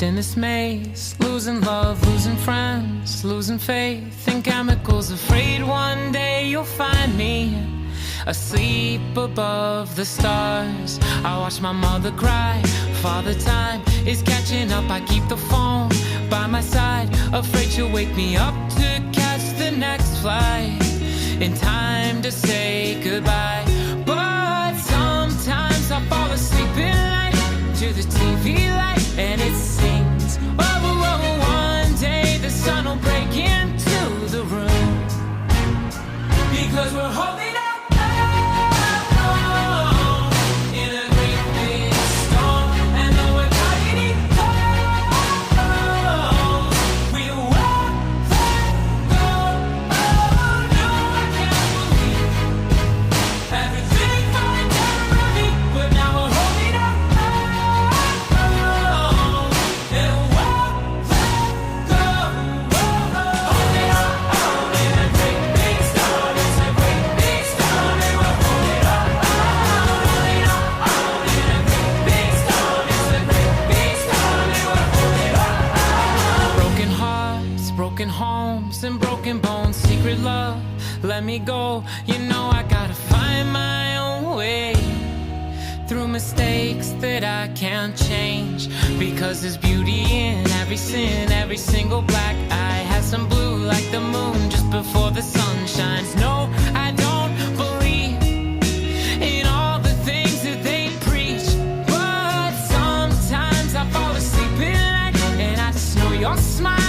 in this maze, losing love, losing friends, losing faith in chemicals, afraid one day you'll find me asleep above the stars. I watch my mother cry, father time is catching up. I keep the phone by my side, afraid she'll wake me up to catch the next flight, in time to say goodbye. But sometimes I fall asleep in light to the TV light, and it sings, oh, oh, oh, one day the sun will break into the room, because we're holding up in a great big storm, and though we're fighting cold, we won't let go. Oh no, I can't believe everything falling down around me, but now we're holding up, and won't let go. Holding up in a great big storm, it's a great big storm, and we're holding up, holding up in a great big storm, it's a great big storm, and we're holding up. Broken hearts, broken homes, and broken bones, secret love, let me go. You know I gotta find my own way through mistakes that I can't change, because there's beauty in every sin, every single black eye has some blue like the moon just before the sun shines. No, I don't believe in all the things that they preach, but sometimes I fall asleep in night, and I just know your smile